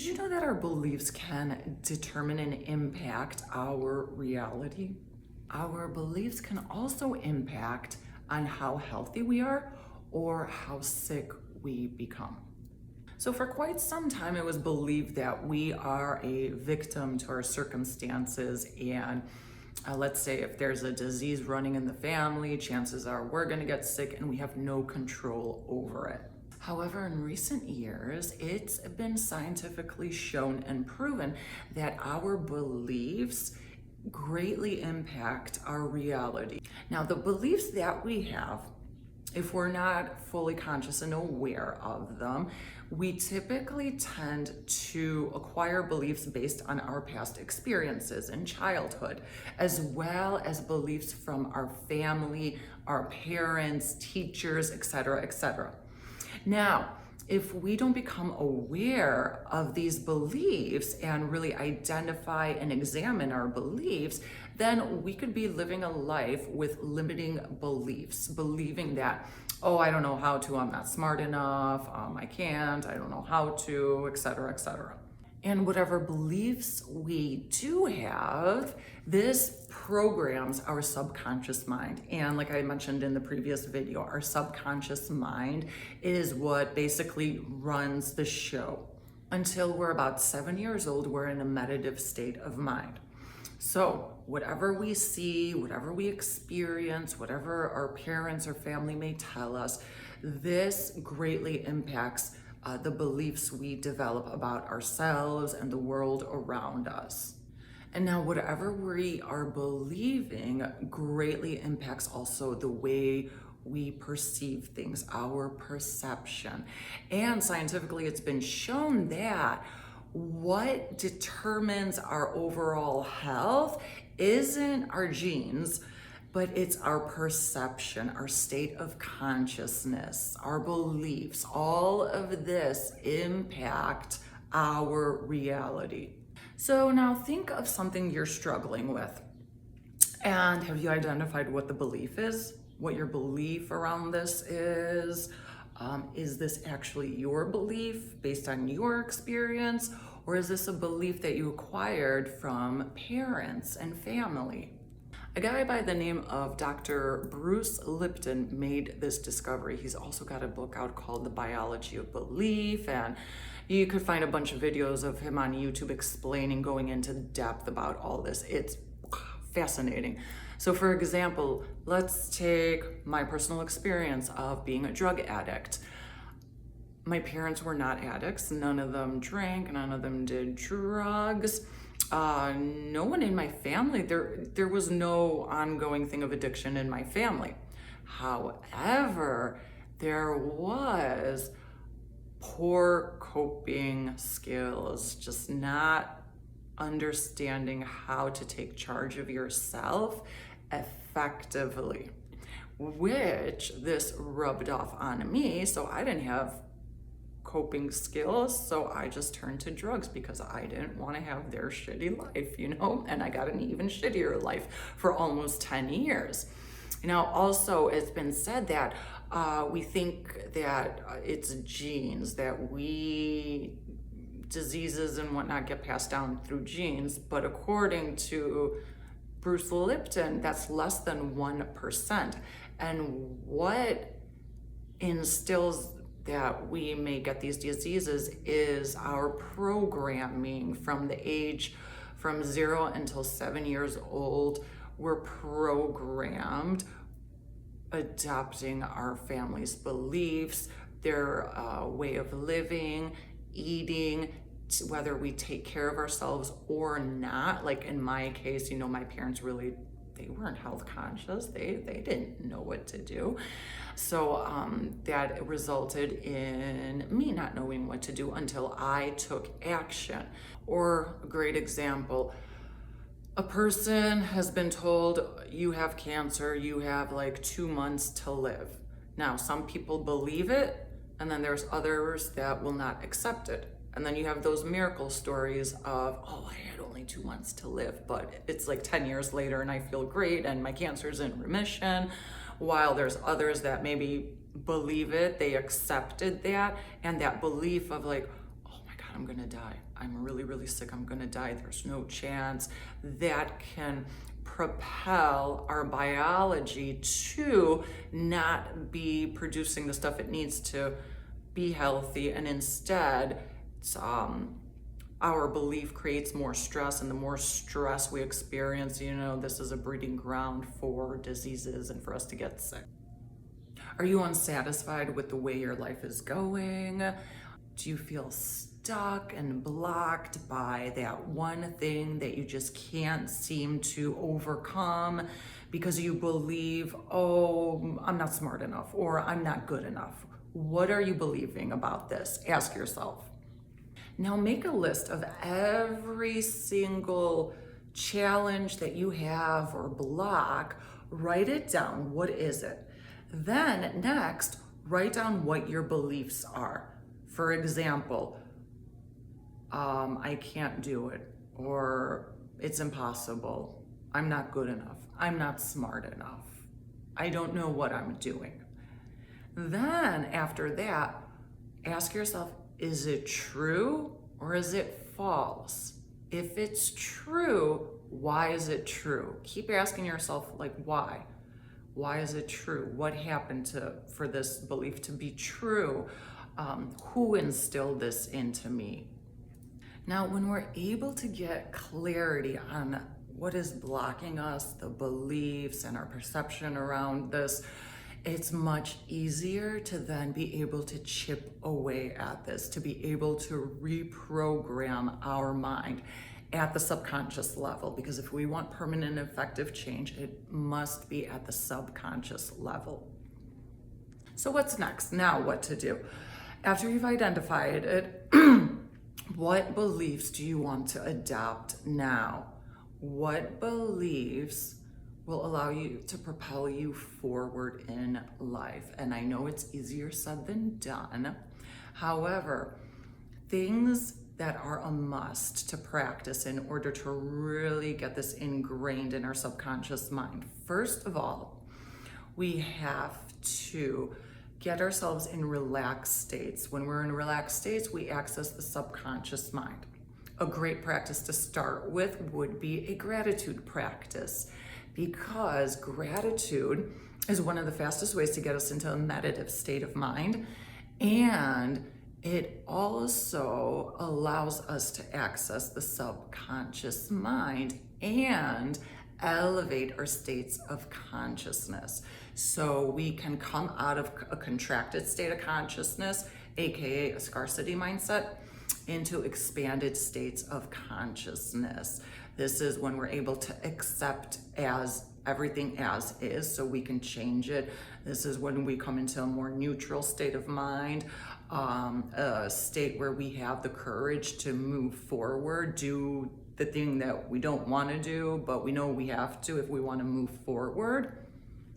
Did you know that our beliefs can determine and impact our reality? Our beliefs can also impact on how healthy we are or how sick we become. So for quite some time, it was believed that we are a victim to our circumstances, and let's say if there's a disease running in the family, chances are we're going to get sick and we have no control over it. However, in recent years, it's been scientifically shown and proven that our beliefs greatly impact our reality. Now, the beliefs that we have, if we're not fully conscious and aware of them, we typically tend to acquire beliefs based on our past experiences in childhood, as well as beliefs from our family, our parents, teachers, etc., etc. Now, if we don't become aware of these beliefs and really identify and examine our beliefs, then we could be living a life with limiting beliefs, believing that, oh, I don't know how to, I'm not smart enough, I can't, I don't know how to, etc., etc. And whatever beliefs we do have, this programs our subconscious mind. And like I mentioned in the previous video, our subconscious mind is what basically runs the show. Until we're about 7 years old, we're in a meditative state of mind. So whatever we see, whatever we experience, whatever our parents or family may tell us, this greatly impacts the beliefs we develop about ourselves and the world around us. And now whatever we are believing greatly impacts also the way we perceive things, our perception. And scientifically, it's been shown that what determines our overall health isn't our genes, but it's our perception, our state of consciousness, our beliefs. All of this impact our reality. So now think of something you're struggling with. And have you identified what the belief is? What your belief around this is? Is this actually your belief based on your experience? Or is this a belief that you acquired from parents and family? A guy by the name of Dr. Bruce Lipton made this discovery. He's also got a book out called The Biology of Belief, and you could find a bunch of videos of him on YouTube explaining, going into depth about all this. It's fascinating. So for example, let's take my personal experience of being a drug addict. My parents were not addicts. None of them drank, none of them did drugs. No one in my family, there was no ongoing thing of addiction in my family. However, there was poor coping skills, just not understanding how to take charge of yourself effectively, which this rubbed off on me. So I didn't have coping skills, so I just turned to drugs because I didn't want to have their shitty life, and I got an even shittier life for almost 10 years. Now, also, it's been said that we think that it's genes, that diseases and whatnot get passed down through genes, but according to Bruce Lipton, that's less than 1%. And what instills that we may get these diseases is our programming from the age from 0 until 7 years old. We're programmed adopting our family's beliefs, their way of living, eating, whether we take care of ourselves or not. Like in my case, my parents really, they weren't health conscious. They didn't know what to do. So that resulted in me not knowing what to do until I took action. Or a great example, a person has been told, you have cancer, you have like 2 months to live. Now, some people believe it, and then there's others that will not accept it. And then you have those miracle stories of, oh, I had only 2 months to live, but it's like 10 years later and I feel great and my cancer's in remission. While there's others that maybe believe it, they accepted that, and that belief of like, oh my God, I'm gonna die. I'm really, really sick. I'm gonna die. There's no chance. That can propel our biology to not be producing the stuff it needs to be healthy, and instead our belief creates more stress, and the more stress we experience, this is a breeding ground for diseases and for us to get sick. Are you unsatisfied with the way your life is going? Do you feel stuck and blocked by that one thing that you just can't seem to overcome because you believe, oh, I'm not smart enough, or I'm not good enough? What are you believing about this? Ask yourself. Now make a list of every single challenge that you have or block. Write it down. What is it? Then next, write down what your beliefs are. For example, I can't do it, or it's impossible. I'm not good enough. I'm not smart enough. I don't know what I'm doing. Then after that, ask yourself, is it true or is it false? If it's true, why is it true? Keep asking yourself, like, why? Why is it true? What happened for this belief to be true? Who instilled this into me? Now, when we're able to get clarity on what is blocking us, the beliefs and our perception around this, it's much easier to then be able to chip away at this, to be able to reprogram our mind at the subconscious level, because if we want permanent and effective change, it must be at the subconscious level. So what's next? Now what to do? After you've identified it, what beliefs do you want to adopt now? What beliefs will allow you to propel you forward in life? And I know it's easier said than done. However, things that are a must to practice in order to really get this ingrained in our subconscious mind. First of all, we have to get ourselves in relaxed states. When we're in relaxed states, we access the subconscious mind. A great practice to start with would be a gratitude practice, because gratitude is one of the fastest ways to get us into a meditative state of mind, and it also allows us to access the subconscious mind and elevate our states of consciousness. So we can come out of a contracted state of consciousness, aka a scarcity mindset, into expanded states of consciousness. This is when we're able to accept everything as is, so we can change it. This is when we come into a more neutral state of mind, a state where we have the courage to move forward, do the thing that we don't want to do, but we know we have to if we want to move forward.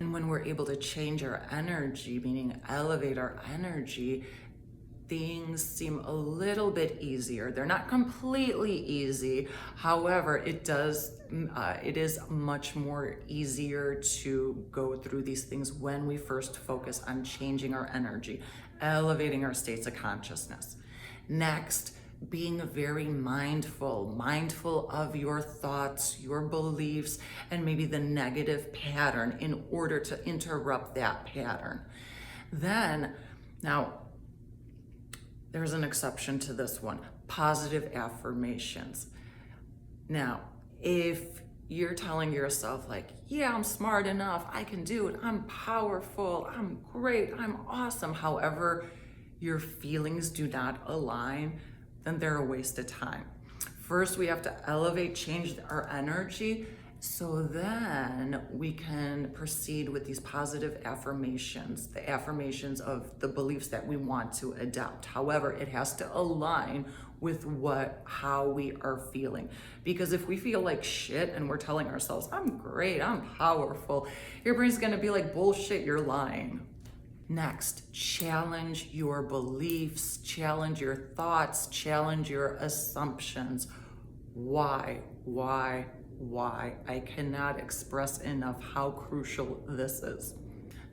And when we're able to change our energy, meaning elevate our energy, things seem a little bit easier. They're not completely easy. However, it is much more easier to go through these things when we first focus on changing our energy, elevating our states of consciousness. Next, being very mindful of your thoughts, your beliefs, and maybe the negative pattern in order to interrupt that pattern. Then, now, there's an exception to this one, positive affirmations. Now, if you're telling yourself like, yeah, I'm smart enough, I can do it, I'm powerful, I'm great, I'm awesome, however, your feelings do not align, then they're a waste of time. First, we have to elevate, change our energy, so then we can proceed with these positive affirmations, the affirmations of the beliefs that we want to adopt. However, it has to align with how we are feeling. Because if we feel like shit and we're telling ourselves, I'm great, I'm powerful, your brain's gonna be like, bullshit, you're lying. Next, challenge your beliefs, challenge your thoughts, challenge your assumptions. Why? I cannot express enough how crucial this is.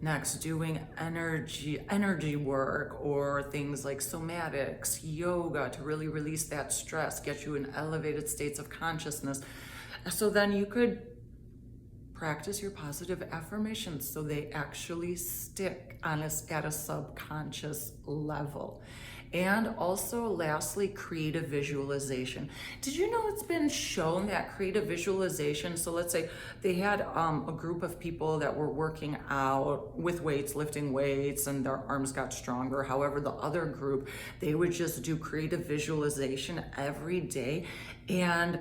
Next, doing energy work, or things like somatics, yoga to really release that stress, get you in elevated states of consciousness. So then you could practice your positive affirmations so they actually stick on us at a subconscious level. And also, lastly, creative visualization. Did you know it's been shown that creative visualization, so let's say they had a group of people that were working out with weights, lifting weights, and their arms got stronger. However, the other group, they would just do creative visualization every day, and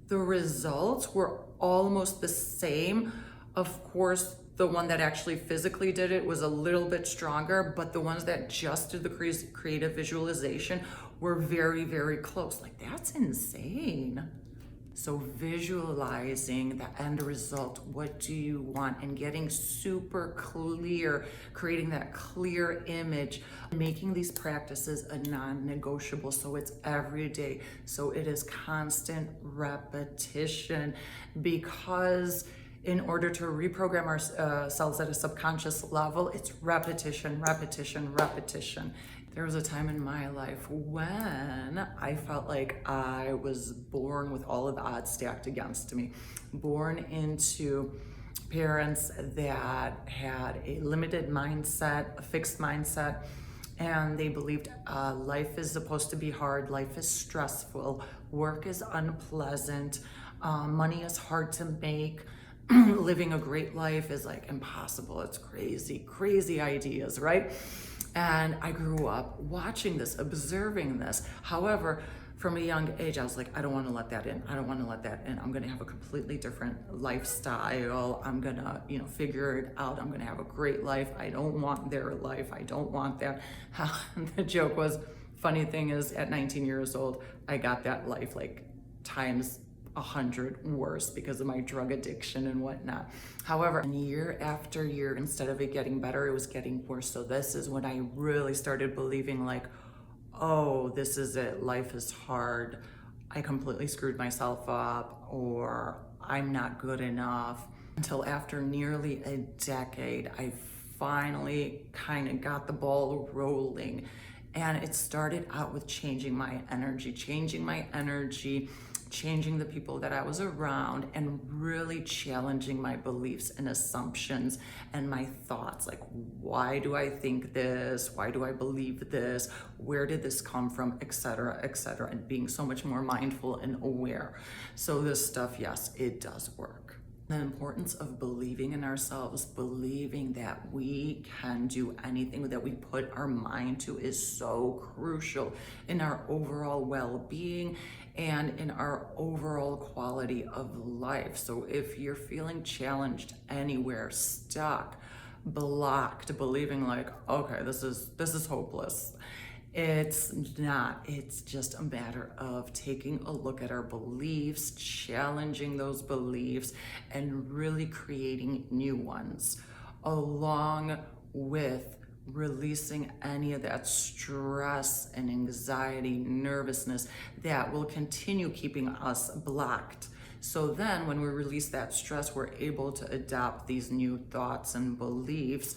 the results were almost the same. Of course, the one that actually physically did it was a little bit stronger, but the ones that just did the creative visualization were very, very close. Like, that's insane. So visualizing the end result, what do you want, and getting super clear, creating that clear image, making these practices a non-negotiable, so it's every day, so it is constant repetition, because in order to reprogram ourselves at a subconscious level, it's repetition, repetition, repetition. There was a time in my life when I felt like I was born with all of the odds stacked against me, born into parents that had a limited mindset, a fixed mindset, and they believed life is supposed to be hard, life is stressful, work is unpleasant, money is hard to make, living a great life is like impossible, it's crazy, crazy ideas, right? And I grew up watching this, observing this. However, from a young age, I was like, I don't want to let that in. I don't want to let that in. I'm going to have a completely different lifestyle. I'm going to, figure it out. I'm going to have a great life. I don't want their life. I don't want that. The joke was, funny thing is, at 19 years old, I got that life like times 100 worse because of my drug addiction and whatnot. However, year after year, instead of it getting better, it was getting worse. So this is when I really started believing like, oh, this is it, life is hard, I completely screwed myself up, or I'm not good enough. Until after nearly a decade, I finally kind of got the ball rolling. And it started out with changing my energy, changing the people that I was around, and really challenging my beliefs and assumptions and my thoughts. Like, why do I think this? Why do I believe this? Where did this come from? Etc., etc., and being so much more mindful and aware. So this stuff, yes, it does work. The importance of believing in ourselves, believing that we can do anything that we put our mind to, is so crucial in our overall well-being and in our overall quality of life. So if you're feeling challenged anywhere, stuck, blocked, believing like, okay, this is hopeless, it's not. It's just a matter of taking a look at our beliefs, challenging those beliefs, and really creating new ones, along with releasing any of that stress and anxiety, nervousness that will continue keeping us blocked. So then when we release that stress, we're able to adopt these new thoughts and beliefs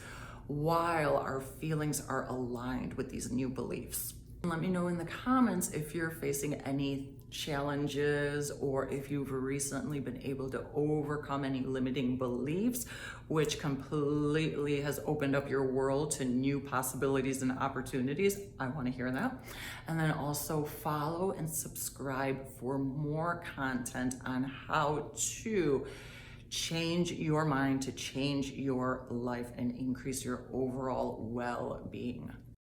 while our feelings are aligned with these new beliefs. Let me know in the comments if you're facing any challenges, or if you've recently been able to overcome any limiting beliefs, which completely has opened up your world to new possibilities and opportunities. I want to hear that. And then also follow and subscribe for more content on how to change your mind, to change your life and increase your overall well-being.